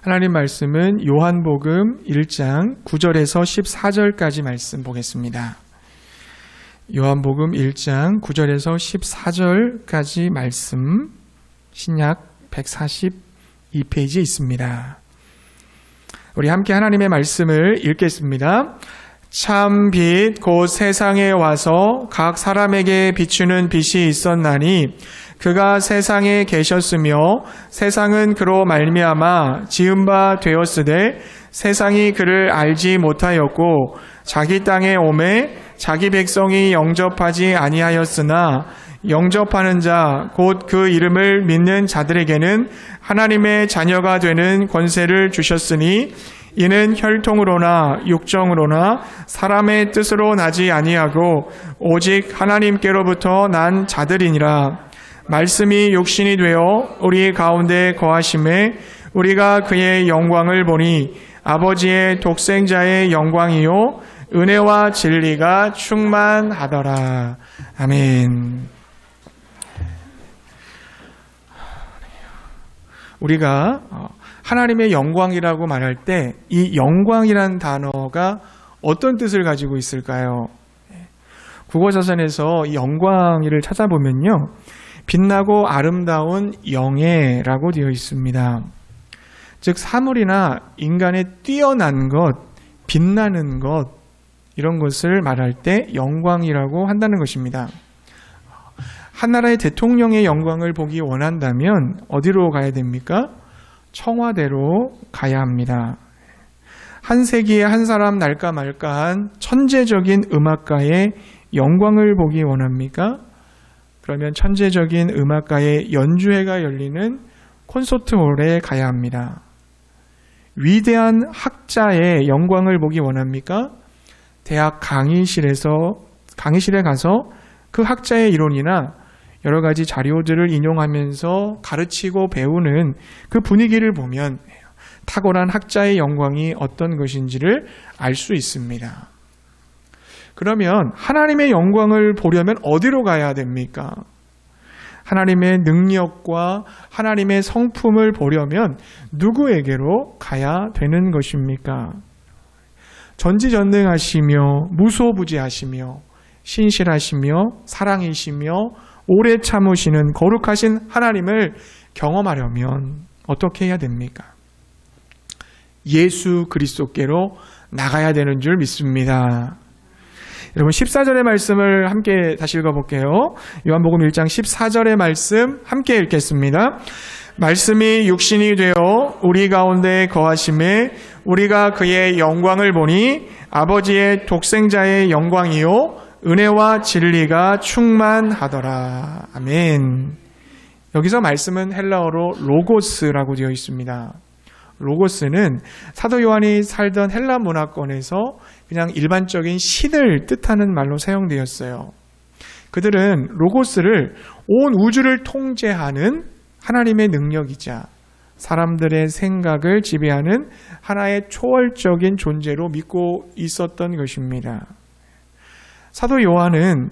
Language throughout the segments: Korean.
하나님 말씀은 요한복음 1장 9절에서 14절까지 말씀 보겠습니다. 요한복음 1장 9절에서 14절까지 말씀, 신약 142페이지에 있습니다. 우리 함께 하나님의 말씀을 읽겠습니다. 참 빛 곧 세상에 와서 각 사람에게 비추는 빛이 있었나니 그가 세상에 계셨으며 세상은 그로 말미암아 지은 바 되었으되 세상이 그를 알지 못하였고 자기 땅에 오매 자기 백성이 영접하지 아니하였으나 영접하는 자 곧 그 이름을 믿는 자들에게는 하나님의 자녀가 되는 권세를 주셨으니 이는 혈통으로나 육정으로나 사람의 뜻으로 나지 아니하고 오직 하나님께로부터 난 자들이니라. 말씀이 육신이 되어 우리 가운데 거하심에 우리가 그의 영광을 보니 아버지의 독생자의 영광이요 은혜와 진리가 충만하더라. 아멘. 우리가 하나님의 영광이라고 말할 때 이 영광이란 단어가 어떤 뜻을 가지고 있을까요? 국어사전에서 이 영광이를 찾아보면요, 빛나고 아름다운 영예라고 되어 있습니다. 즉 사물이나 인간의 뛰어난 것, 빛나는 것, 이런 것을 말할 때 영광이라고 한다는 것입니다. 한 나라의 대통령의 영광을 보기 원한다면 어디로 가야 됩니까? 청와대로 가야 합니다. 한 세기에 한 사람 날까 말까한 천재적인 음악가의 영광을 보기 원합니까? 그러면 천재적인 음악가의 연주회가 열리는 콘서트홀에 가야 합니다. 위대한 학자의 영광을 보기 원합니까? 대학 강의실에 가서 그 학자의 이론이나 여러 가지 자료들을 인용하면서 가르치고 배우는 그 분위기를 보면 탁월한 학자의 영광이 어떤 것인지를 알 수 있습니다. 그러면 하나님의 영광을 보려면 어디로 가야 됩니까? 하나님의 능력과 하나님의 성품을 보려면 누구에게로 가야 되는 것입니까? 전지전능하시며 무소부지하시며 신실하시며 사랑이시며 오래 참으시는 거룩하신 하나님을 경험하려면 어떻게 해야 됩니까? 예수 그리스도께로 나가야 되는 줄 믿습니다. 여러분 14절의 말씀을 함께 다시 읽어볼게요. 요한복음 1장 14절의 말씀 함께 읽겠습니다. 말씀이 육신이 되어 우리 가운데 거하심에 우리가 그의 영광을 보니 아버지의 독생자의 영광이요 은혜와 진리가 충만하더라. 아멘. 여기서 말씀은 헬라어로 로고스라고 되어 있습니다. 로고스는 사도 요한이 살던 헬라 문화권에서 그냥 일반적인 신을 뜻하는 말로 사용되었어요. 그들은 로고스를 온 우주를 통제하는 하나님의 능력이자 사람들의 생각을 지배하는 하나의 초월적인 존재로 믿고 있었던 것입니다. 사도 요한은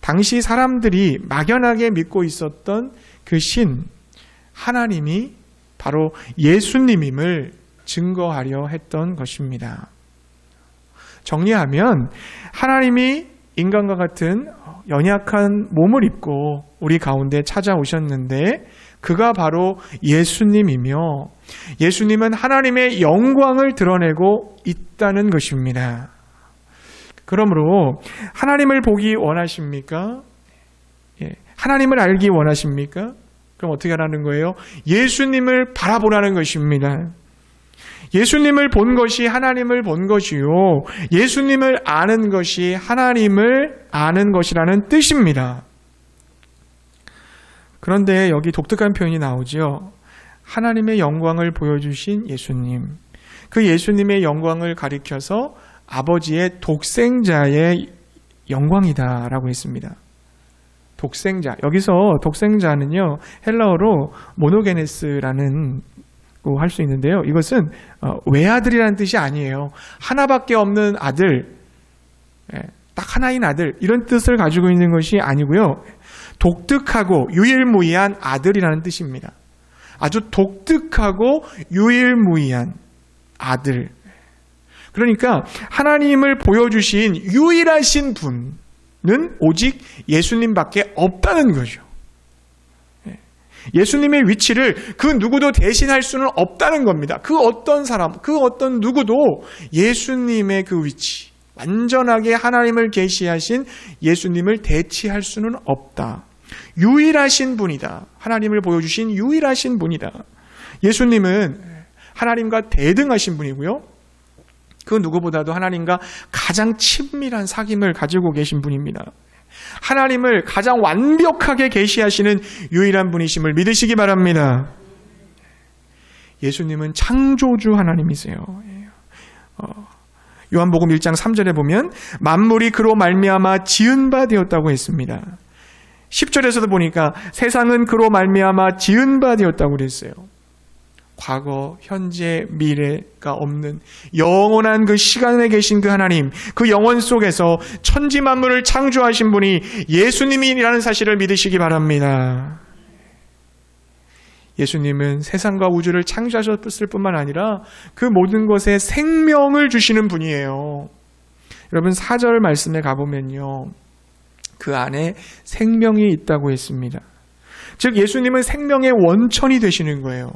당시 사람들이 막연하게 믿고 있었던 그 신, 하나님이 바로 예수님임을 증거하려 했던 것입니다. 정리하면 하나님이 인간과 같은 연약한 몸을 입고 우리 가운데 찾아오셨는데 그가 바로 예수님이며 예수님은 하나님의 영광을 드러내고 있다는 것입니다. 그러므로 하나님을 보기 원하십니까? 하나님을 알기 원하십니까? 그럼 어떻게 하라는 거예요? 예수님을 바라보라는 것입니다. 예수님을 본 것이 하나님을 본 것이요 예수님을 아는 것이 하나님을 아는 것이라는 뜻입니다. 그런데 여기 독특한 표현이 나오죠. 하나님의 영광을 보여주신 예수님, 그 예수님의 영광을 가리켜서 아버지의 독생자의 영광이다라고 했습니다. 독생자, 여기서 독생자는요 헬라어로 모노게네스라는 할 수 있는데요. 이것은 외아들이라는 뜻이 아니에요. 하나밖에 없는 아들, 딱 하나인 아들, 이런 뜻을 가지고 있는 것이 아니고요. 독특하고 유일무이한 아들이라는 뜻입니다. 아주 독특하고 유일무이한 아들. 그러니까 하나님을 보여주신 유일하신 분은 오직 예수님밖에 없다는 거죠. 예수님의 위치를 그 누구도 대신할 수는 없다는 겁니다. 그 어떤 사람, 그 어떤 누구도 예수님의 그 위치, 완전하게 하나님을 계시하신 예수님을 대체할 수는 없다. 유일하신 분이다. 하나님을 보여주신 유일하신 분이다. 예수님은 하나님과 대등하신 분이고요. 그 누구보다도 하나님과 가장 친밀한 사귐을 가지고 계신 분입니다. 하나님을 가장 완벽하게 계시하시는 유일한 분이심을 믿으시기 바랍니다. 예수님은 창조주 하나님이세요. 요한복음 1장 3절에 보면 만물이 그로 말미암아 지은 바 되었다고 했습니다. 10절에서도 보니까 세상은 그로 말미암아 지은 바 되었다고 그랬어요. 과거, 현재, 미래가 없는 영원한 그 시간에 계신 그 하나님, 그 영원 속에서 천지 만물을 창조하신 분이 예수님이라는 사실을 믿으시기 바랍니다. 예수님은 세상과 우주를 창조하셨을 뿐만 아니라 그 모든 것에 생명을 주시는 분이에요. 여러분 4절 말씀에 가보면요, 그 안에 생명이 있다고 했습니다. 즉 예수님은 생명의 원천이 되시는 거예요.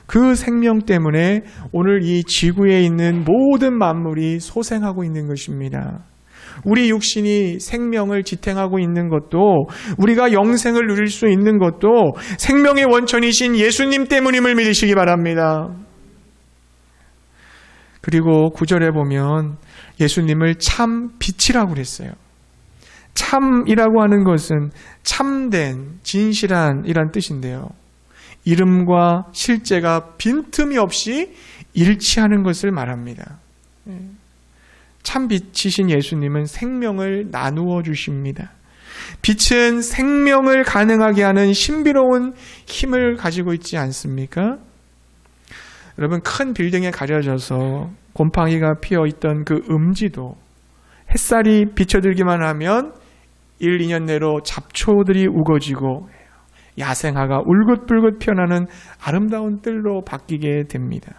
그 생명 때문에 오늘 이 지구에 있는 모든 만물이 소생하고 있는 것입니다. 우리 육신이 생명을 지탱하고 있는 것도, 우리가 영생을 누릴 수 있는 것도 생명의 원천이신 예수님 때문임을 믿으시기 바랍니다. 그리고 9절에 보면 예수님을 참 빛이라고 그랬어요. 참이라고 하는 것은 참된, 진실한 이란 뜻인데요. 이름과 실제가 빈틈이 없이 일치하는 것을 말합니다. 참 빛이신 예수님은 생명을 나누어 주십니다. 빛은 생명을 가능하게 하는 신비로운 힘을 가지고 있지 않습니까? 여러분, 큰 빌딩에 가려져서 곰팡이가 피어있던 그 음지도 햇살이 비춰들기만 하면 1, 2년 내로 잡초들이 우거지고 야생화가 울긋불긋 피어나는 아름다운 뜰로 바뀌게 됩니다.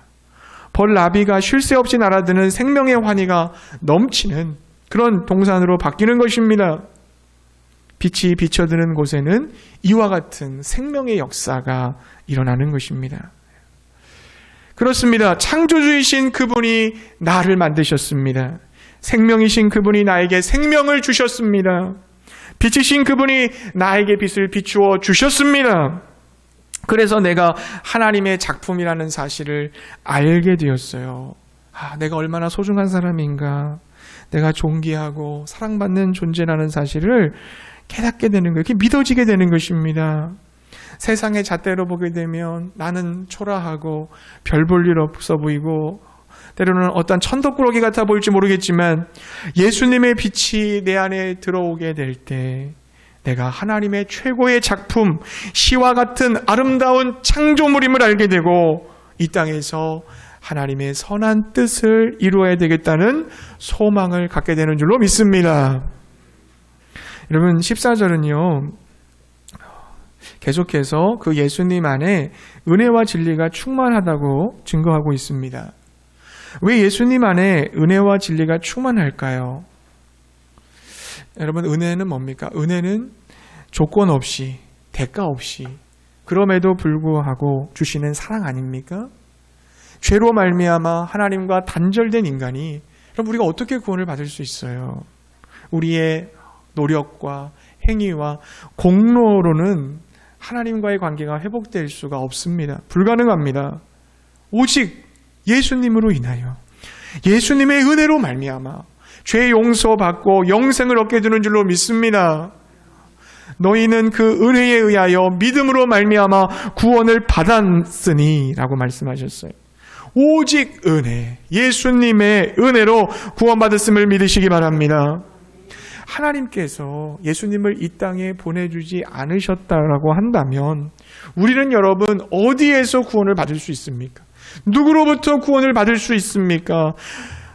벌나비가 쉴 새 없이 날아드는 생명의 환희가 넘치는 그런 동산으로 바뀌는 것입니다. 빛이 비춰드는 곳에는 이와 같은 생명의 역사가 일어나는 것입니다. 그렇습니다. 창조주이신 그분이 나를 만드셨습니다. 생명이신 그분이 나에게 생명을 주셨습니다. 빛이신 그분이 나에게 빛을 비추어 주셨습니다. 그래서 내가 하나님의 작품이라는 사실을 알게 되었어요. 내가 얼마나 소중한 사람인가, 내가 존귀하고 사랑받는 존재라는 사실을 깨닫게 되는 거예요. 그게 믿어지게 되는 것입니다. 세상의 잣대로 보게 되면 나는 초라하고 별 볼 일 없어 보이고 때로는 어떤 천덕꾸러기 같아 보일지 모르겠지만 예수님의 빛이 내 안에 들어오게 될 때 내가 하나님의 최고의 작품, 시와 같은 아름다운 창조물임을 알게 되고 이 땅에서 하나님의 선한 뜻을 이루어야 되겠다는 소망을 갖게 되는 줄로 믿습니다. 여러분 14절은요, 계속해서 그 예수님 안에 은혜와 진리가 충만하다고 증거하고 있습니다. 왜 예수님 안에 은혜와 진리가 충만할까요? 여러분, 은혜는 뭡니까? 은혜는 조건 없이, 대가 없이, 그럼에도 불구하고 주시는 사랑 아닙니까? 죄로 말미암아 하나님과 단절된 인간이, 그럼 우리가 어떻게 구원을 받을 수 있어요? 우리의 노력과 행위와 공로로는 하나님과의 관계가 회복될 수가 없습니다. 불가능합니다. 오직 예수님으로 인하여, 예수님의 은혜로 말미암아 죄 용서받고 영생을 얻게 되는 줄로 믿습니다. 너희는 그 은혜에 의하여 믿음으로 말미암아 구원을 받았으니 라고 말씀하셨어요. 오직 은혜, 예수님의 은혜로 구원받았음을 믿으시기 바랍니다. 하나님께서 예수님을 이 땅에 보내주지 않으셨다라고 한다면 우리는 여러분 어디에서 구원을 받을 수 있습니까? 누구로부터 구원을 받을 수 있습니까?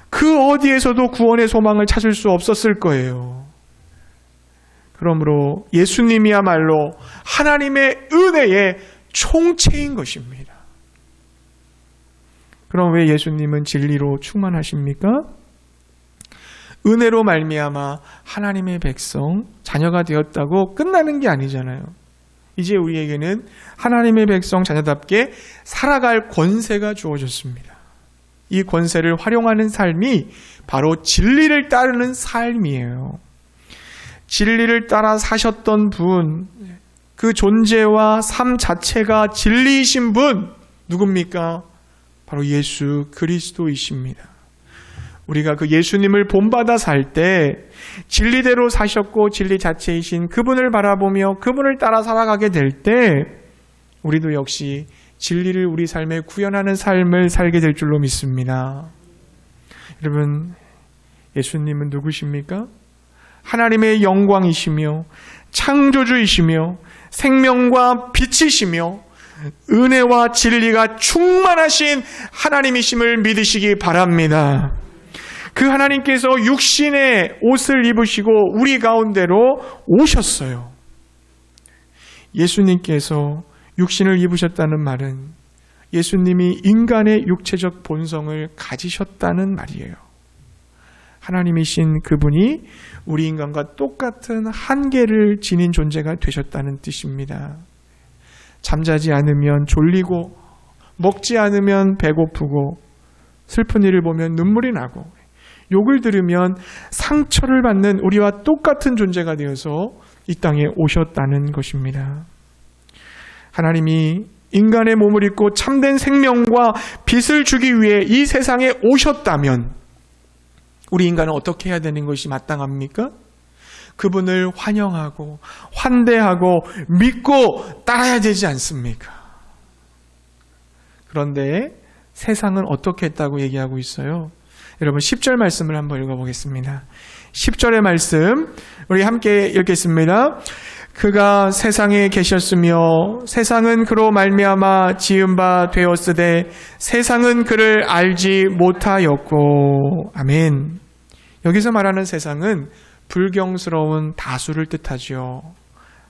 그 어디에서도 구원의 소망을 찾을 수 없었을 거예요. 그러므로 예수님이야말로 하나님의 은혜의 총체인 것입니다. 그럼 왜 예수님은 진리로 충만하십니까? 은혜로 말미암아 하나님의 백성, 자녀가 되었다고 끝나는 게 아니잖아요. 이제 우리에게는 하나님의 백성 자녀답게 살아갈 권세가 주어졌습니다. 이 권세를 활용하는 삶이 바로 진리를 따르는 삶이에요. 진리를 따라 사셨던 분, 그 존재와 삶 자체가 진리이신 분, 누굽니까? 바로 예수 그리스도이십니다. 우리가 그 예수님을 본받아 살 때 진리대로 사셨고 진리 자체이신 그분을 바라보며 그분을 따라 살아가게 될 때 우리도 역시 진리를 우리 삶에 구현하는 삶을 살게 될 줄로 믿습니다. 여러분, 예수님은 누구십니까? 하나님의 영광이시며 창조주이시며 생명과 빛이시며 은혜와 진리가 충만하신 하나님이심을 믿으시기 바랍니다. 그 하나님께서 육신의 옷을 입으시고 우리 가운데로 오셨어요. 예수님께서 육신을 입으셨다는 말은 예수님이 인간의 육체적 본성을 가지셨다는 말이에요. 하나님이신 그분이 우리 인간과 똑같은 한계를 지닌 존재가 되셨다는 뜻입니다. 잠자지 않으면 졸리고 먹지 않으면 배고프고 슬픈 일을 보면 눈물이 나고 욕을 들으면 상처를 받는 우리와 똑같은 존재가 되어서 이 땅에 오셨다는 것입니다. 하나님이 인간의 몸을 입고 참된 생명과 빛을 주기 위해 이 세상에 오셨다면 우리 인간은 어떻게 해야 되는 것이 마땅합니까? 그분을 환영하고 환대하고 믿고 따라야 되지 않습니까? 그런데 세상은 어떻게 했다고 얘기하고 있어요? 여러분 10절 말씀을 한번 읽어보겠습니다. 10절의 말씀 우리 함께 읽겠습니다. 그가 세상에 계셨으며 세상은 그로 말미암아 지은 바 되었으되 세상은 그를 알지 못하였고. 아멘. 여기서 말하는 세상은 불경스러운 다수를 뜻하죠.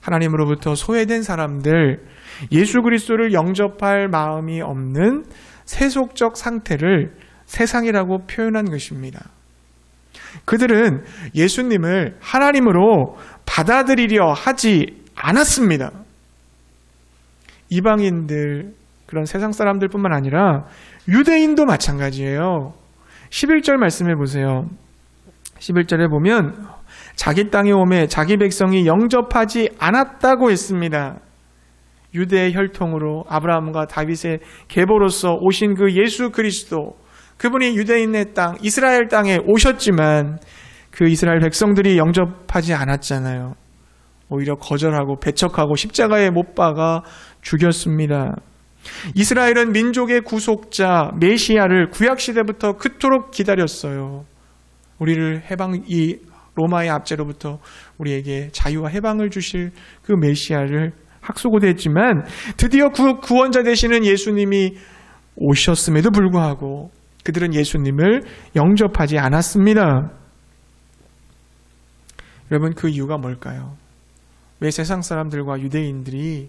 하나님으로부터 소외된 사람들, 예수 그리스도를 영접할 마음이 없는 세속적 상태를 세상이라고 표현한 것입니다. 그들은 예수님을 하나님으로 받아들이려 하지 않았습니다. 이방인들, 그런 세상 사람들뿐만 아니라 유대인도 마찬가지예요. 11절 말씀해 보세요. 11절에 보면 자기 땅에 오매 자기 백성이 영접하지 않았다고 했습니다. 유대의 혈통으로 아브라함과 다윗의 계보로서 오신 그 예수 그리스도, 그분이 유대인의 땅, 이스라엘 땅에 오셨지만 그 이스라엘 백성들이 영접하지 않았잖아요. 오히려 거절하고 배척하고 십자가에 못 박아 죽였습니다. 이스라엘은 민족의 구속자 메시아를 구약시대부터 그토록 기다렸어요. 우리를 이 로마의 압제로부터 우리에게 자유와 해방을 주실 그 메시아를 학수고대했지만 드디어 구원자 되시는 예수님이 오셨음에도 불구하고 그들은 예수님을 영접하지 않았습니다. 여러분, 그 이유가 뭘까요? 왜 세상 사람들과 유대인들이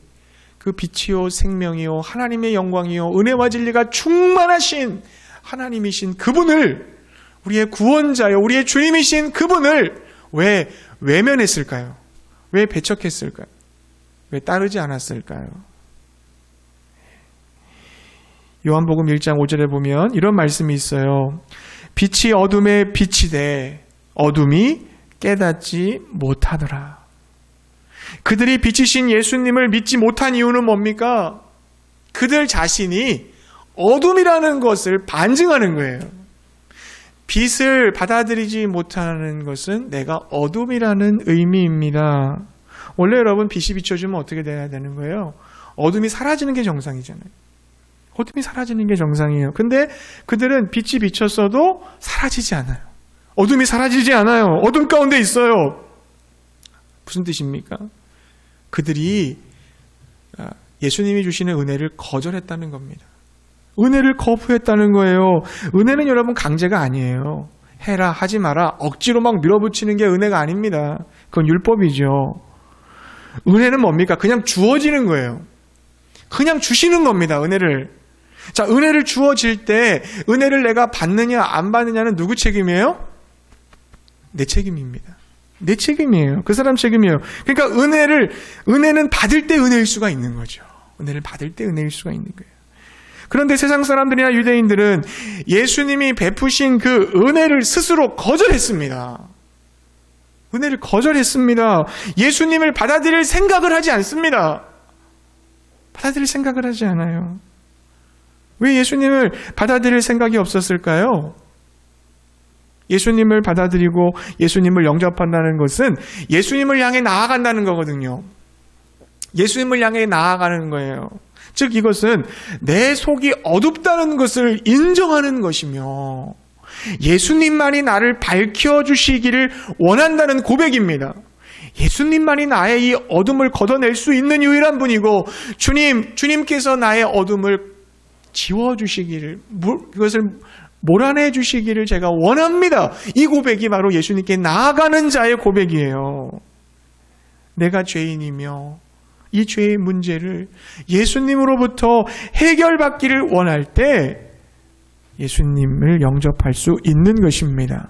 그 빛이요 생명이요 하나님의 영광이요 은혜와 진리가 충만하신 하나님이신 그분을, 우리의 구원자요 우리의 주님이신 그분을 왜 외면했을까요? 왜 배척했을까요? 왜 따르지 않았을까요? 요한복음 1장 5절에 보면 이런 말씀이 있어요. 빛이 어둠에 비치되 어둠이 깨닫지 못하더라. 그들이 빛이신 예수님을 믿지 못한 이유는 뭡니까? 그들 자신이 어둠이라는 것을 반증하는 거예요. 빛을 받아들이지 못하는 것은 내가 어둠이라는 의미입니다. 원래 여러분 빛이 비춰주면 어떻게 돼야 되는 거예요? 어둠이 사라지는 게 정상이잖아요. 어둠이 사라지는 게 정상이에요. 근데 그들은 빛이 비쳤어도 사라지지 않아요. 어둠이 사라지지 않아요. 어둠 가운데 있어요. 무슨 뜻입니까? 그들이 예수님이 주시는 은혜를 거절했다는 겁니다. 은혜를 거부했다는 거예요. 은혜는 여러분 강제가 아니에요. 해라 하지 마라 억지로 막 밀어붙이는 게 은혜가 아닙니다. 그건 율법이죠. 은혜는 뭡니까? 그냥 주어지는 거예요. 그냥 주시는 겁니다. 은혜를. 자, 은혜를 주어질 때 은혜를 내가 받느냐 안 받느냐는 누구 책임이에요? 내 책임입니다. 내 책임이에요. 그 사람 책임이에요. 그러니까 은혜는 받을 때 은혜일 수가 있는 거죠. 은혜를 받을 때 은혜일 수가 있는 거예요. 그런데 세상 사람들이나 유대인들은 예수님이 베푸신 그 은혜를 스스로 거절했습니다. 은혜를 거절했습니다. 예수님을 받아들일 생각을 하지 않습니다. 받아들일 생각을 하지 않아요. 왜 예수님을 받아들일 생각이 없었을까요? 예수님을 받아들이고 예수님을 영접한다는 것은 예수님을 향해 나아간다는 거거든요. 예수님을 향해 나아가는 거예요. 즉 이것은 내 속이 어둡다는 것을 인정하는 것이며 예수님만이 나를 밝혀주시기를 원한다는 고백입니다. 예수님만이 나의 이 어둠을 걷어낼 수 있는 유일한 분이고 주님께서 나의 어둠을 지워주시기를, 그것을 몰아내 주시기를 제가 원합니다. 이 고백이 바로 예수님께 나아가는 자의 고백이에요. 내가 죄인이며 이 죄의 문제를 예수님으로부터 해결받기를 원할 때 예수님을 영접할 수 있는 것입니다.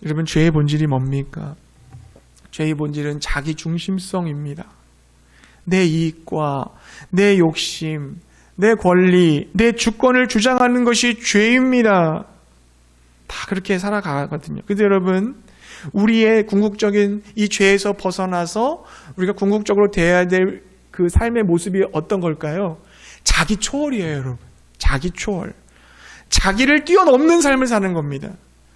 여러분, 죄의 본질이 뭡니까? 죄의 본질은 자기 중심성입니다. 내 이익과 내 욕심, 내 권리, 내 주권을 주장하는 것이 죄입니다. 다 그렇게 살아가거든요. 근데 여러분, 우리의 궁극적인 이 죄에서 벗어나서 우리가 궁극적으로 대해야 될 그 삶의 모습이 어떤 걸까요? 자기 초월이에요, 여러분. 자기 초월. 자기를 뛰어넘는 삶을 사는 겁니다.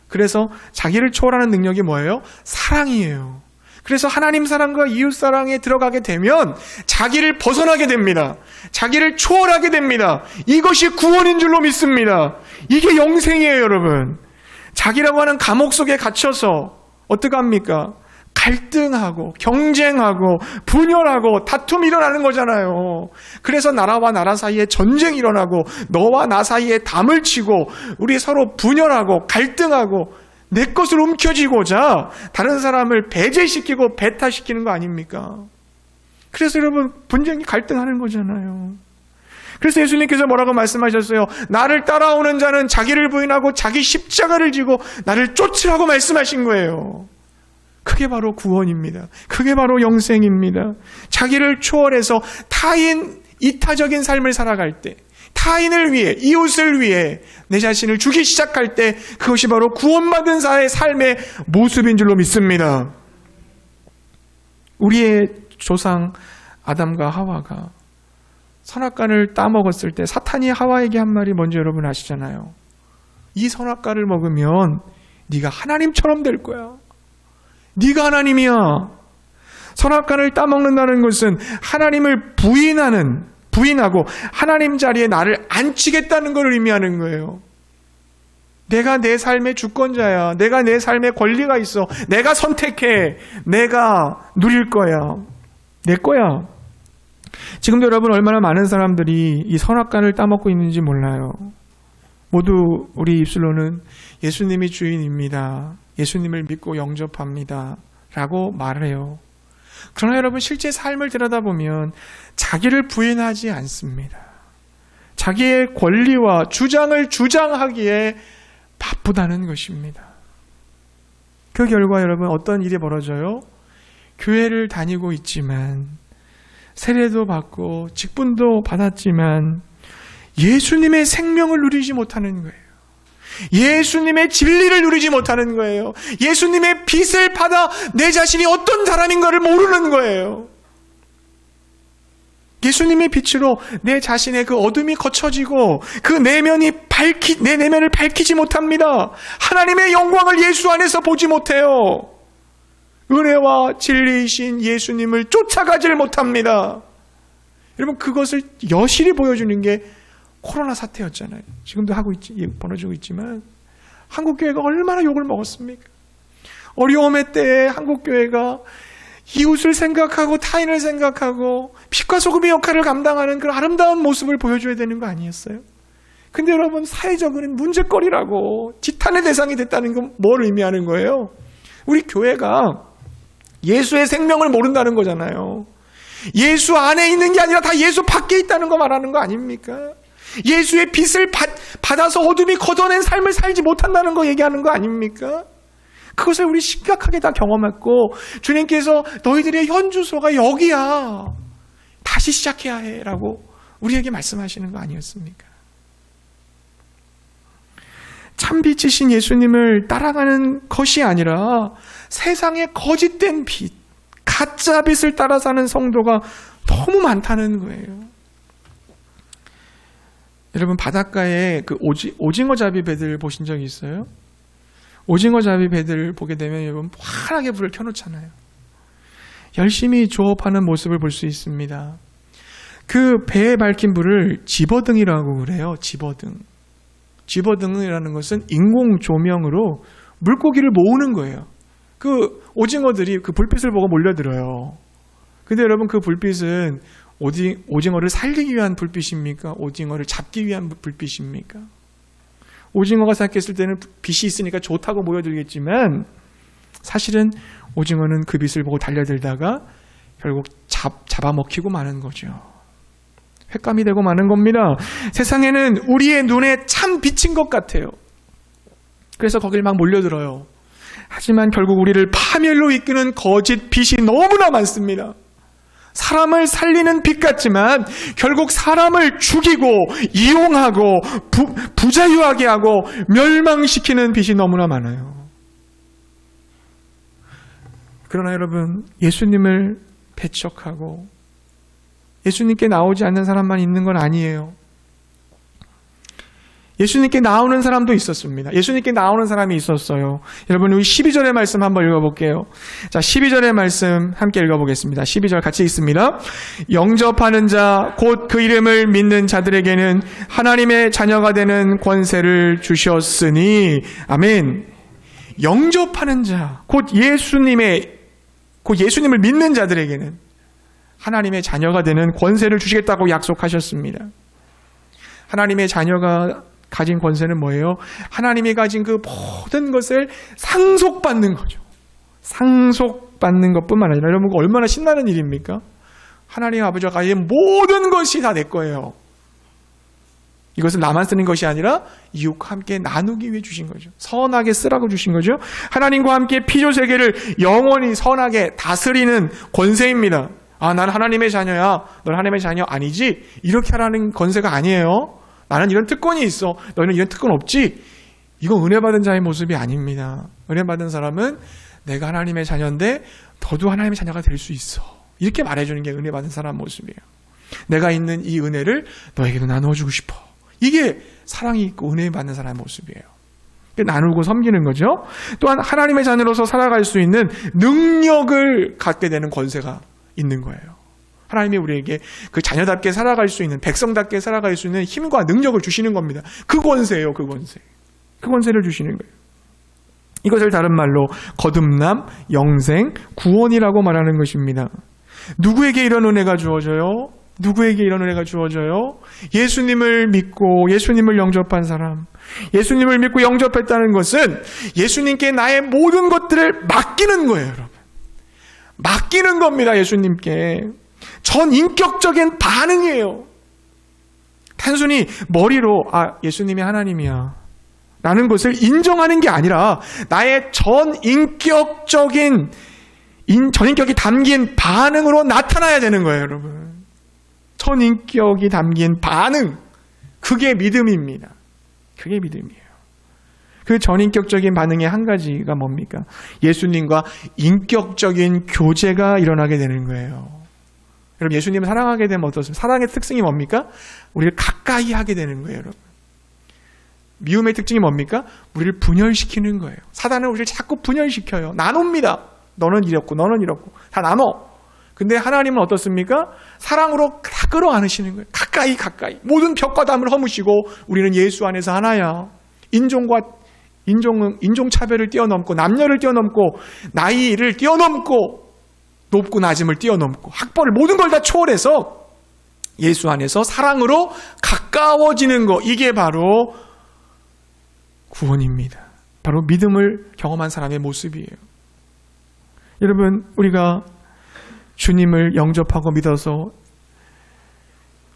그래서 자기를 초월하는 능력이 뭐예요? 사랑이에요. 그래서 하나님 사랑과 이웃 사랑에 들어가게 되면 자기를 벗어나게 됩니다. 자기를 초월하게 됩니다. 이것이 구원인 줄로 믿습니다. 이게 영생이에요, 여러분. 자기라고 하는 감옥 속에 갇혀서 어떡합니까? 갈등하고 경쟁하고 분열하고 다툼이 일어나는 거잖아요. 그래서 나라와 나라 사이에 전쟁이 일어나고 너와 나 사이에 담을 치고 우리 서로 분열하고 갈등하고 내 것을 움켜쥐고자 다른 사람을 배제시키고 배타시키는 거 아닙니까? 그래서 여러분, 분쟁이 갈등하는 거잖아요. 그래서 예수님께서 뭐라고 말씀하셨어요? 나를 따라오는 자는 자기를 부인하고 자기 십자가를 지고 나를 쫓으라고 말씀하신 거예요. 그게 바로 구원입니다. 그게 바로 영생입니다. 자기를 초월해서 타인 이타적인 삶을 살아갈 때, 타인을 위해, 이웃을 위해 내 자신을 주기 시작할 때 그것이 바로 구원받은 자의 삶의 모습인 줄로 믿습니다. 우리의 조상 아담과 하와가 선악과를 따먹었을 때 사탄이 하와에게 한 말이 뭔지 여러분 아시잖아요. 이 선악과를 먹으면 네가 하나님처럼 될 거야. 네가 하나님이야. 선악과를 따먹는다는 것은 하나님을 부인하고 하나님 자리에 나를 앉히겠다는 걸 의미하는 거예요. 내가 내 삶의 주권자야. 내가 내 삶의 권리가 있어. 내가 선택해. 내가 누릴 거야. 내 거야. 지금도 여러분, 얼마나 많은 사람들이 이 선악과를 따먹고 있는지 몰라요. 모두 우리 입술로는 예수님이 주인입니다. 예수님을 믿고 영접합니다. 라고 말을 해요. 그러나 여러분, 실제 삶을 들여다보면 자기를 부인하지 않습니다. 자기의 권리와 주장을 주장하기에 바쁘다는 것입니다. 그 결과 여러분, 어떤 일이 벌어져요? 교회를 다니고 있지만, 세례도 받고 직분도 받았지만 예수님의 생명을 누리지 못하는 거예요. 예수님의 진리를 누리지 못하는 거예요. 예수님의 빛을 받아 내 자신이 어떤 사람인가를 모르는 거예요. 예수님의 빛으로 내 자신의 그 어둠이 거쳐지고 그 내 내면을 밝히지 못합니다. 하나님의 영광을 예수 안에서 보지 못해요. 은혜와 진리이신 예수님을 쫓아가질 못합니다. 여러분, 그것을 여실히 보여주는 게 코로나 사태였잖아요. 지금도 벌어지고 있지만 한국교회가 얼마나 욕을 먹었습니까? 어려움의 때에 한국교회가 이웃을 생각하고 타인을 생각하고 빛과 소금의 역할을 감당하는 그런 아름다운 모습을 보여줘야 되는 거 아니었어요? 근데 여러분, 사회적으로는 문제거리라고 지탄의 대상이 됐다는 건 뭘 의미하는 거예요? 우리 교회가 예수의 생명을 모른다는 거잖아요. 예수 안에 있는 게 아니라 다 예수 밖에 있다는 거 말하는 거 아닙니까? 예수의 빛을 받아서 어둠이 걷어낸 삶을 살지 못한다는 거 얘기하는 거 아닙니까? 그것을 우리 심각하게 다 경험했고 주님께서 너희들의 현주소가 여기야. 다시 시작해야 해 라고 우리에게 말씀하시는 거 아니었습니까? 참빛이신 예수님을 따라가는 것이 아니라 세상의 거짓된 빛, 가짜 빛을 따라 사는 성도가 너무 많다는 거예요. 여러분 바닷가에 그 오징어 잡이 배들 보신 적이 있어요? 오징어 잡이 배들을 보게 되면 여러분 환하게 불을 켜놓잖아요. 열심히 조업하는 모습을 볼 수 있습니다. 그 배에 밝힌 불을 집어등이라고 그래요. 집어등이라는 것은 인공 조명으로 물고기를 모으는 거예요. 그 오징어들이 그 불빛을 보고 몰려들어요. 근데 여러분 그 불빛은 오징어를 살리기 위한 불빛입니까? 오징어를 잡기 위한 불빛입니까? 오징어가 생각했을 때는 빛이 있으니까 좋다고 모여들겠지만 사실은 오징어는 그 빛을 보고 달려들다가 결국 잡아먹히고 마는 거죠. 횟감이 되고 마는 겁니다. 세상에는 우리의 눈에 참 비친 것 같아요. 그래서 거길 막 몰려들어요. 하지만 결국 우리를 파멸로 이끄는 거짓 빛이 너무나 많습니다. 사람을 살리는 빛 같지만 결국 사람을 죽이고 이용하고 부자유하게 하고 멸망시키는 빛이 너무나 많아요. 그러나 여러분 예수님을 배척하고 예수님께 나오지 않는 사람만 있는 건 아니에요. 예수님께 나오는 사람도 있었습니다. 예수님께 나오는 사람이 있었어요. 여러분 우리 12절의 말씀 한번 읽어볼게요. 자, 12절의 말씀 함께 읽어보겠습니다. 12절 같이 읽습니다. 영접하는 자 곧 그 이름을 믿는 자들에게는 하나님의 자녀가 되는 권세를 주셨으니 아멘. 영접하는 자 곧 예수님을 믿는 자들에게는 하나님의 자녀가 되는 권세를 주시겠다고 약속하셨습니다. 하나님의 자녀가 가진 권세는 뭐예요? 하나님이 가진 그 모든 것을 상속받는 거죠. 상속받는 것뿐만 아니라 여러분 얼마나 신나는 일입니까? 하나님 아버지가 가진 모든 것이 다 내 거예요. 이것을 나만 쓰는 것이 아니라 이웃과 함께 나누기 위해 주신 거죠. 선하게 쓰라고 주신 거죠. 하나님과 함께 피조세계를 영원히 선하게 다스리는 권세입니다. 아, 난 하나님의 자녀야. 넌 하나님의 자녀 아니지? 이렇게 하라는 권세가 아니에요. 나는 이런 특권이 있어. 너희는 이런 특권 없지? 이건 은혜 받은 자의 모습이 아닙니다. 은혜 받은 사람은 내가 하나님의 자녀인데 너도 하나님의 자녀가 될 수 있어. 이렇게 말해주는 게 은혜 받은 사람 모습이에요. 내가 있는 이 은혜를 너에게도 나눠주고 싶어. 이게 사랑이 있고 은혜 받는 사람의 모습이에요. 나누고 섬기는 거죠. 또한 하나님의 자녀로서 살아갈 수 있는 능력을 갖게 되는 권세가 있는 거예요. 하나님이 우리에게 그 자녀답게 살아갈 수 있는, 백성답게 살아갈 수 있는 힘과 능력을 주시는 겁니다. 그 권세예요. 그 권세. 그 권세를 주시는 거예요. 이것을 다른 말로 거듭남, 영생, 구원이라고 말하는 것입니다. 누구에게 이런 은혜가 주어져요? 누구에게 이런 은혜가 주어져요? 예수님을 믿고 예수님을 영접한 사람. 예수님을 믿고 영접했다는 것은 예수님께 나의 모든 것들을 맡기는 거예요, 여러분. 맡기는 겁니다, 예수님께. 전 인격적인 반응이에요. 단순히 머리로 예수님이 하나님이야 라는 것을 인정하는 게 아니라 나의 전인격이 담긴 반응으로 나타나야 되는 거예요, 여러분. 전인격이 담긴 반응. 그게 믿음입니다. 그게 믿음이에요. 그 전인격적인 반응의 한 가지가 뭡니까? 예수님과 인격적인 교제가 일어나게 되는 거예요. 여러분, 예수님을 사랑하게 되면 어떻습니까? 사랑의 특징이 뭡니까? 우리를 가까이 하게 되는 거예요, 여러분. 미움의 특징이 뭡니까? 우리를 분열시키는 거예요. 사단은 우리를 자꾸 분열시켜요. 나눕니다. 너는 이렇고 너는 이렇고 다 나눠. 근데 하나님은 어떻습니까? 사랑으로 다 끌어안으시는 거예요. 가까이. 모든 벽과 담을 허무시고 우리는 예수 안에서 하나야. 인종차별을 뛰어넘고 남녀를 뛰어넘고 나이를 뛰어넘고 높고 낮음을 뛰어넘고 학벌을 모든 걸 다 초월해서 예수 안에서 사랑으로 가까워지는 것. 이게 바로 구원입니다. 바로 믿음을 경험한 사람의 모습이에요. 여러분, 우리가 주님을 영접하고 믿어서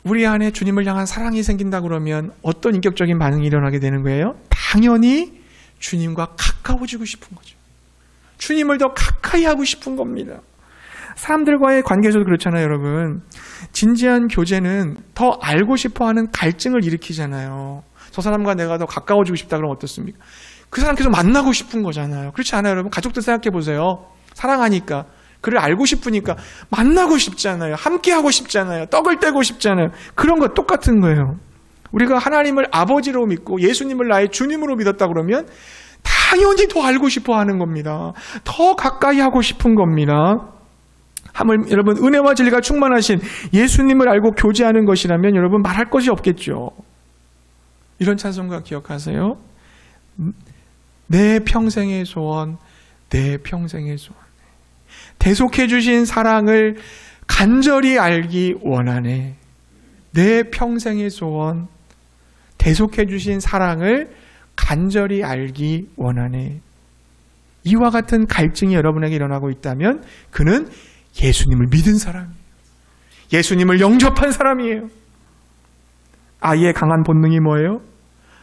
우리 안에 주님을 향한 사랑이 생긴다 그러면 어떤 인격적인 반응이 일어나게 되는 거예요? 당연히 주님과 가까워지고 싶은 거죠. 주님을 더 가까이 하고 싶은 겁니다. 사람들과의 관계에서도 그렇잖아요, 여러분. 진지한 교제는 더 알고 싶어하는 갈증을 일으키잖아요. 저 사람과 내가 더 가까워지고 싶다 그러면 어떻습니까? 그 사람 계속 만나고 싶은 거잖아요. 그렇지 않아요, 여러분? 가족들 생각해 보세요. 사랑하니까, 그를 알고 싶으니까 만나고 싶잖아요. 함께하고 싶잖아요. 떡을 떼고 싶잖아요. 그런 거 똑같은 거예요. 우리가 하나님을 아버지로 믿고 예수님을 나의 주님으로 믿었다 그러면 당연히 더 알고 싶어 하는 겁니다. 더 가까이 하고 싶은 겁니다. 여러분, 은혜와 진리가 충만하신 예수님을 알고 교제하는 것이라면 여러분 말할 것이 없겠죠. 이런 찬송가 기억하세요? 내 평생의 소원, 내 평생의 소원. 대속해 주신 사랑을 간절히 알기 원하네. 내 평생의 소원, 대속해 주신 사랑을 간절히 알기 원하네. 이와 같은 갈증이 여러분에게 일어나고 있다면 그는 예수님을 믿은 사람이에요. 예수님을 영접한 사람이에요. 아이의 강한 본능이 뭐예요?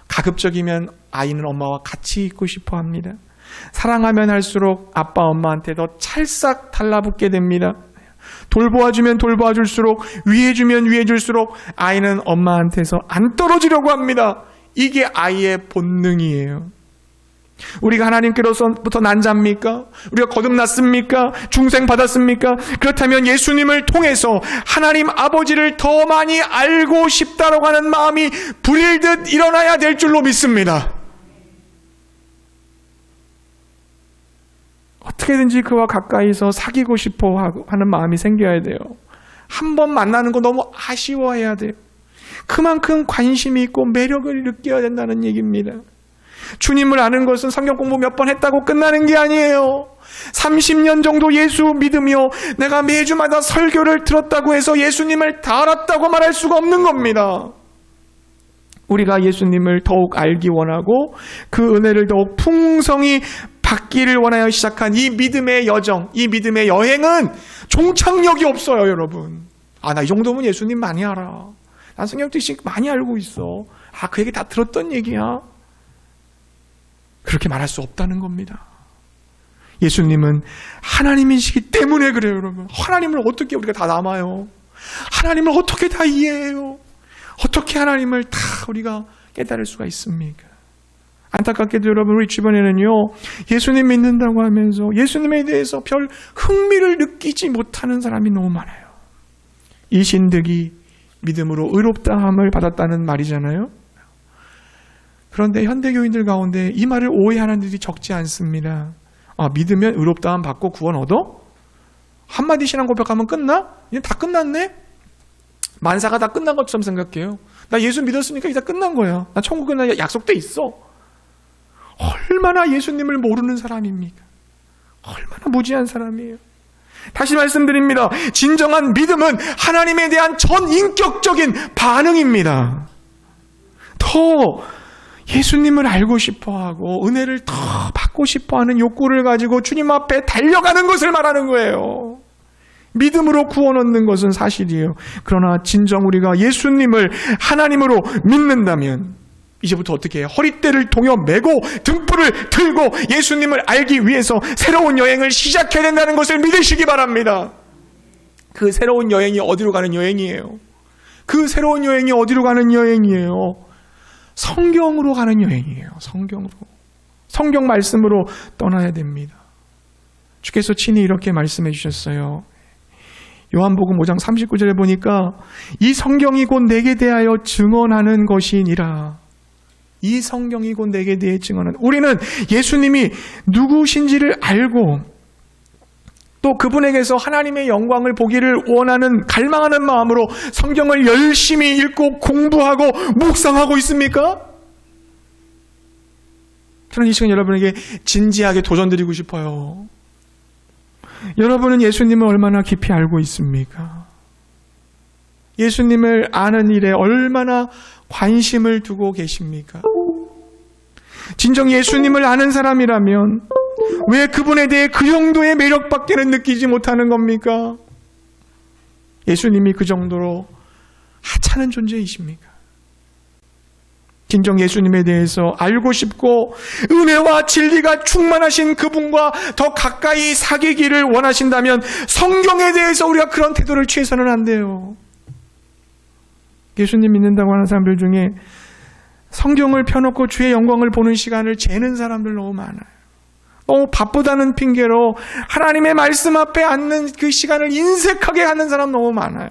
가급적이면 아이는 엄마와 같이 있고 싶어 합니다. 사랑하면 할수록 아빠, 엄마한테 더 찰싹 달라붙게 됩니다. 돌보아주면 돌보아줄수록, 위해주면 위해줄수록 아이는 엄마한테서 안 떨어지려고 합니다. 이게 아이의 본능이에요. 우리가 하나님께로부터 난 자입니까? 우리가 거듭났습니까? 중생 받았습니까? 그렇다면 예수님을 통해서 하나님 아버지를 더 많이 알고 싶다라고 하는 마음이 불일듯 일어나야 될 줄로 믿습니다. 어떻게든지 그와 가까이서 사귀고 싶어 하는 마음이 생겨야 돼요. 한 번 만나는 거 너무 아쉬워해야 돼요. 그만큼 관심이 있고 매력을 느껴야 된다는 얘기입니다. 주님을 아는 것은 성경 공부 몇 번 했다고 끝나는 게 아니에요. 30년 정도 예수 믿으며 내가 매주마다 설교를 들었다고 해서 예수님을 다 알았다고 말할 수가 없는 겁니다. 우리가 예수님을 더욱 알기 원하고 그 은혜를 더욱 풍성히 받기를 원하여 시작한 이 믿음의 여정, 이 믿음의 여행은 종착역이 없어요, 여러분. 아, 나 이 정도면 예수님 많이 알아. 난 성경 뜻이 많이 알고 있어. 아, 그 얘기 다 들었던 얘기야. 그렇게 말할 수 없다는 겁니다. 예수님은 하나님이시기 때문에 그래요, 여러분. 하나님을 어떻게 우리가 다 남아요? 하나님을 어떻게 다 이해해요? 어떻게 하나님을 다 우리가 깨달을 수가 있습니까? 안타깝게도 여러분, 우리 주변에는요, 예수님 믿는다고 하면서 예수님에 대해서 별 흥미를 느끼지 못하는 사람이 너무 많아요. 이신득이 믿음으로 의롭다함을 받았다는 말이잖아요. 그런데 현대교인들 가운데 이 말을 오해하는 일이 적지 않습니다. 아, 믿으면 의롭다함 받고 구원 얻어? 한마디 신앙 고백하면 끝나? 이제 다 끝났네? 만사가 다 끝난 것처럼 생각해요. 나 예수 믿었으니까 이제 다 끝난 거야. 나 천국에 나 약속돼 있어. 얼마나 예수님을 모르는 사람입니까? 얼마나 무지한 사람이에요. 다시 말씀드립니다. 진정한 믿음은 하나님에 대한 전인격적인 반응입니다. 더 예수님을 알고 싶어하고 은혜를 더 받고 싶어하는 욕구를 가지고 주님 앞에 달려가는 것을 말하는 거예요. 믿음으로 구원 얻는 것은 사실이에요. 그러나 진정 우리가 예수님을 하나님으로 믿는다면 이제부터 어떻게 해요? 허리띠를 동여 매고 등불을 들고 예수님을 알기 위해서 새로운 여행을 시작해야 된다는 것을 믿으시기 바랍니다. 그 새로운 여행이 어디로 가는 여행이에요? 그 새로운 여행이 어디로 가는 여행이에요? 성경으로 가는 여행이에요. 성경으로. 성경 말씀으로 떠나야 됩니다. 주께서 친히 이렇게 말씀해 주셨어요. 요한복음 5장 39절에 보니까 이 성경이 곧 내게 대하여 증언하는 것이니라. 이 성경이 곧 내게 대해 증언하는. 우리는 예수님이 누구신지를 알고 또 그분에게서 하나님의 영광을 보기를 원하는 갈망하는 마음으로 성경을 열심히 읽고 공부하고 묵상하고 있습니까? 저는 이 시간 여러분에게 진지하게 도전드리고 싶어요. 여러분은 예수님을 얼마나 깊이 알고 있습니까? 예수님을 아는 일에 얼마나 관심을 두고 계십니까? 진정 예수님을 아는 사람이라면 왜 그분에 대해 그 정도의 매력밖에는 느끼지 못하는 겁니까? 예수님이 그 정도로 하찮은 존재이십니까? 진정 예수님에 대해서 알고 싶고 은혜와 진리가 충만하신 그분과 더 가까이 사귀기를 원하신다면 성경에 대해서 우리가 그런 태도를 취해서는 안 돼요. 예수님 믿는다고 하는 사람들 중에 성경을 펴놓고 주의 영광을 보는 시간을 재는 사람들 너무 많아요. 너무 바쁘다는 핑계로 하나님의 말씀 앞에 앉는 그 시간을 인색하게 하는 사람 너무 많아요.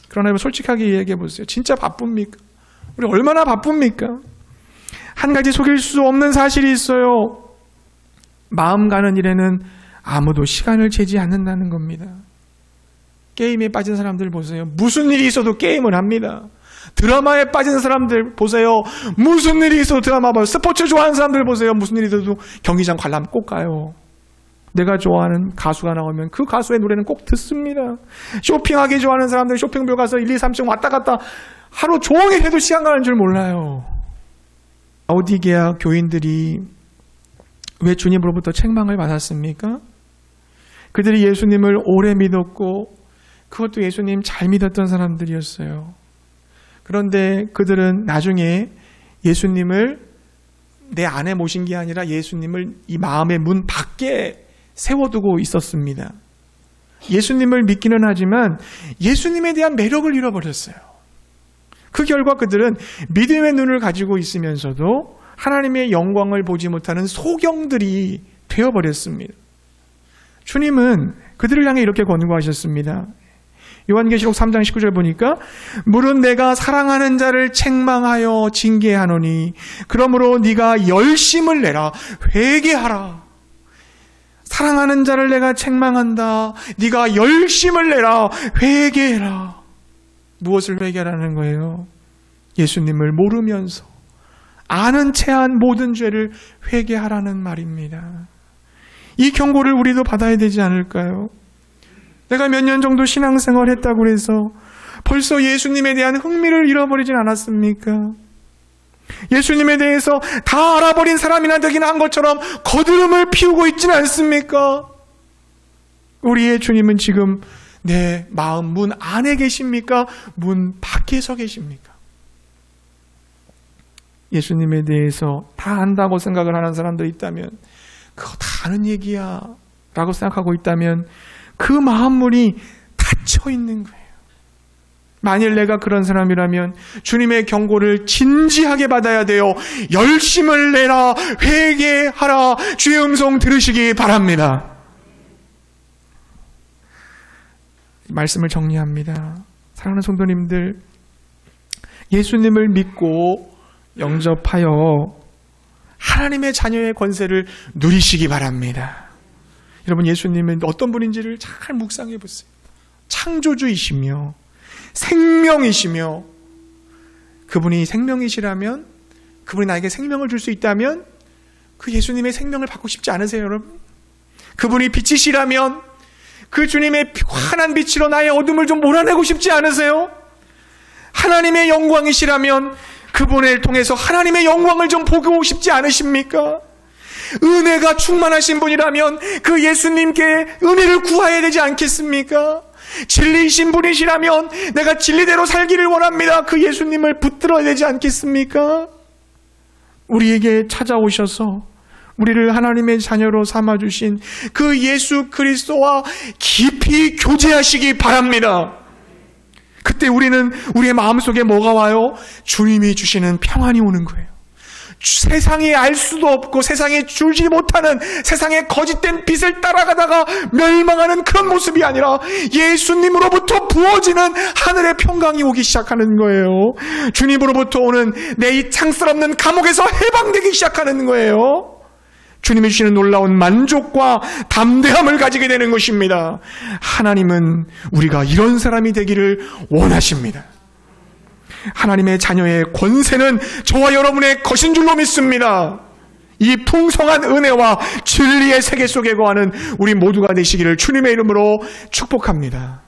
그러나 솔직하게 얘기해 보세요. 진짜 바쁩니까? 우리 얼마나 바쁩니까? 한 가지 속일 수 없는 사실이 있어요. 마음 가는 일에는 아무도 시간을 재지 않는다는 겁니다. 게임에 빠진 사람들 보세요. 무슨 일이 있어도 게임을 합니다. 드라마에 빠진 사람들 보세요. 무슨 일이 있어도 드라마 봐요. 스포츠 좋아하는 사람들 보세요. 무슨 일이 있어도 경기장 관람 꼭 가요. 내가 좋아하는 가수가 나오면 그 가수의 노래는 꼭 듣습니다. 쇼핑하기 좋아하는 사람들 쇼핑몰 가서 1, 2, 3층 왔다 갔다 하루 종일 해도 시간 가는 줄 몰라요. 라오디게아 교인들이 왜 주님으로부터 책망을 받았습니까? 그들이 예수님을 오래 믿었고 그것도 예수님 잘 믿었던 사람들이었어요. 그런데 그들은 나중에 예수님을 내 안에 모신 게 아니라 예수님을 이 마음의 문 밖에 세워두고 있었습니다. 예수님을 믿기는 하지만 예수님에 대한 매력을 잃어버렸어요. 그 결과 그들은 믿음의 눈을 가지고 있으면서도 하나님의 영광을 보지 못하는 소경들이 되어버렸습니다. 주님은 그들을 향해 이렇게 권고하셨습니다. 요한계시록 3장 19절 보니까 물은 내가 사랑하는 자를 책망하여 징계하노니 그러므로 네가 열심을 내라 회개하라. 사랑하는 자를 내가 책망한다. 네가 열심을 내라 회개해라. 무엇을 회개하라는 거예요? 예수님을 모르면서 아는 체한 모든 죄를 회개하라는 말입니다. 이 경고를 우리도 받아야 되지 않을까요? 내가 몇 년 정도 신앙생활 했다고 해서 벌써 예수님에 대한 흥미를 잃어버리진 않았습니까? 예수님에 대해서 다 알아버린 사람이나 되긴 한 것처럼 거드름을 피우고 있지는 않습니까? 우리의 주님은 지금 내 마음 문 안에 계십니까? 문 밖에 서 계십니까? 예수님에 대해서 다 안다고 생각을 하는 사람들이 있다면 그거 다 아는 얘기야 라고 생각하고 있다면 그 마음문이 닫혀 있는 거예요. 만일 내가 그런 사람이라면 주님의 경고를 진지하게 받아야 돼요. 열심을 내라 회개하라 주의 음성 들으시기 바랍니다. 말씀을 정리합니다. 사랑하는 성도님들, 예수님을 믿고 영접하여 하나님의 자녀의 권세를 누리시기 바랍니다. 여러분, 예수님은 어떤 분인지를 잘 묵상해 보세요. 창조주이시며 생명이시며, 그분이 생명이시라면, 그분이 나에게 생명을 줄 수 있다면 그 예수님의 생명을 받고 싶지 않으세요, 여러분? 그분이 빛이시라면 그 주님의 환한 빛으로 나의 어둠을 좀 몰아내고 싶지 않으세요? 하나님의 영광이시라면 그분을 통해서 하나님의 영광을 좀 보고 싶지 않으십니까? 은혜가 충만하신 분이라면 그 예수님께 은혜를 구해야 되지 않겠습니까? 진리이신 분이시라면 내가 진리대로 살기를 원합니다. 그 예수님을 붙들어야 되지 않겠습니까? 우리에게 찾아오셔서 우리를 하나님의 자녀로 삼아주신 그 예수 그리스도와 깊이 교제하시기 바랍니다. 그때 우리는 우리의 마음속에 뭐가 와요? 주님이 주시는 평안이 오는 거예요. 세상이 알 수도 없고 세상에 줄지 못하는 세상의 거짓된 빛을 따라가다가 멸망하는 그런 모습이 아니라 예수님으로부터 부어지는 하늘의 평강이 오기 시작하는 거예요. 주님으로부터 오는 내 이 창스럽는 감옥에서 해방되기 시작하는 거예요. 주님이 주시는 놀라운 만족과 담대함을 가지게 되는 것입니다. 하나님은 우리가 이런 사람이 되기를 원하십니다. 하나님의 자녀의 권세는 저와 여러분의 것인 줄로 믿습니다. 이 풍성한 은혜와 진리의 세계 속에 거하는 우리 모두가 되시기를 주님의 이름으로 축복합니다.